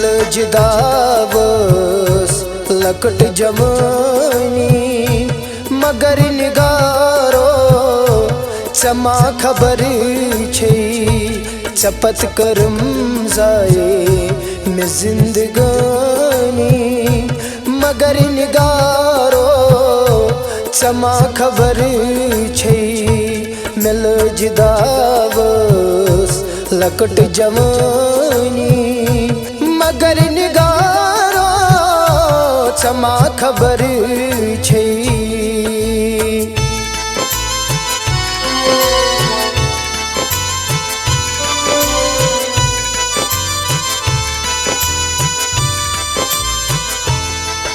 मिल जिदावस लकट जवानी मगर निगारो चमा खबर छे चपत करम जाए में जिंदगानी मगर निगारो चमा खबर छे मिल जिदावस लकट जवानी मगर निगारो चमा खबर छे।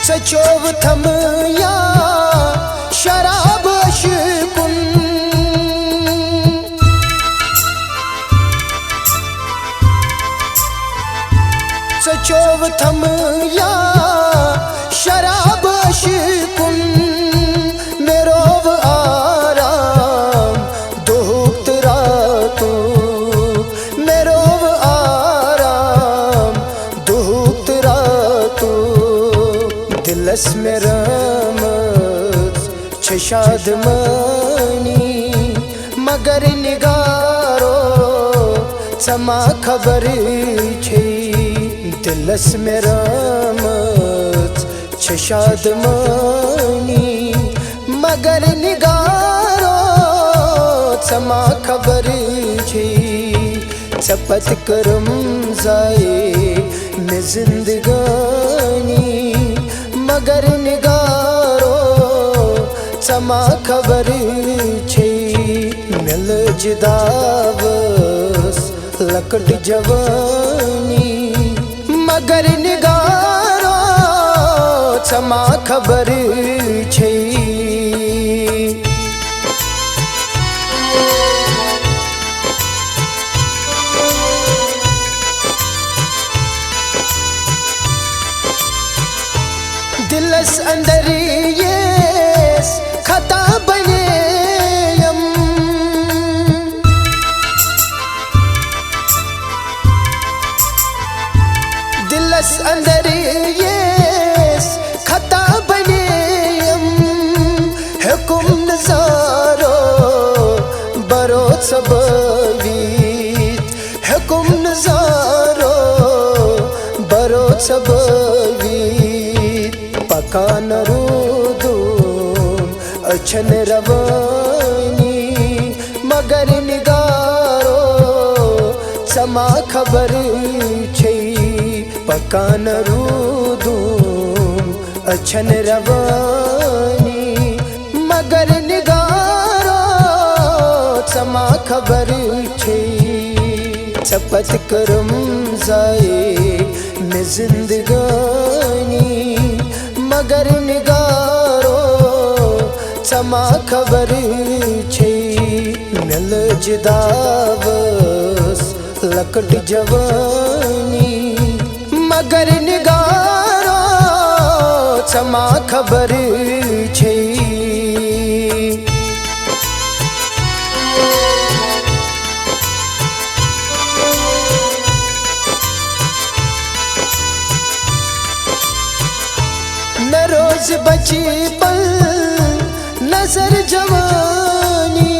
सचोव थम या शराब अशकुन सचोव थम या शराब अशकुन मेरोव आराम दोहत रातू मेरोव आराम दोहत रातू दिलस में रमत छशाद मनी मगर निगारो चमा खबर छे दिलस में रमत छशाद मनी मगर निगारो चमा खबर छे चपत करम जाए में जिंदगानी मगर निगारो चमा खबर छे मिल जिदावस लकट जवानी मगर निगारो चमा खबर छे। दिलस अंदर ये खता बने यम दिलस अंदर ये खता बने यम हुकुम नजारो बरो सबवीत हुकुम नजारो बरो सबवीत पकान रूदूम अछन रवानी मगर निगारो चमा खबर छे पकान रूदूम अछन रवानी मगर निगारो चमा खबर छे चपत करम जाए में जिंदगानी मगर निगारो चमा खबर छे मिल जिदावस लकट जवानी मगर निगारो चमा खबर छे। न रोज बची पल नजर जवानी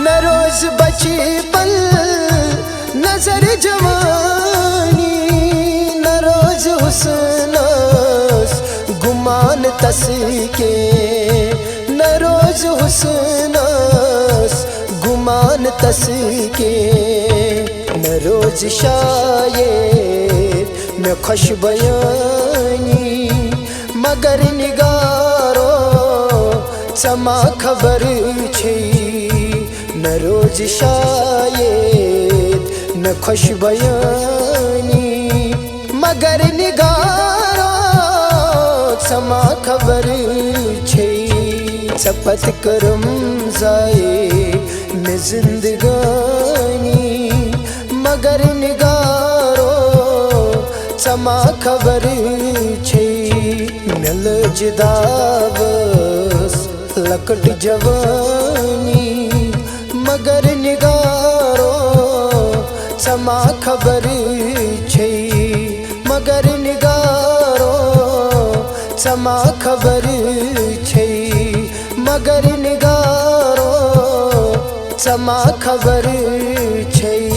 न रोज बची पल नजर जवानी न रोज हुस्नस गुमान तस के न रोज हुस्नस गुमान तस के न रोज शायर न खुश बयानी मगर निगारो चमा खबर छे न रोज शायर न खुश बयानी मगर निगारो चमा खबर छे चपत करम जाए में जिंदगानी मगर निगारो चमा खबर छे मिल जिदावस लकट जवानी मगर निगारो क्षमा खबर छै, मगर निगारो क्षमा खबर छै, मगर निगारो क्षमा खबर छै।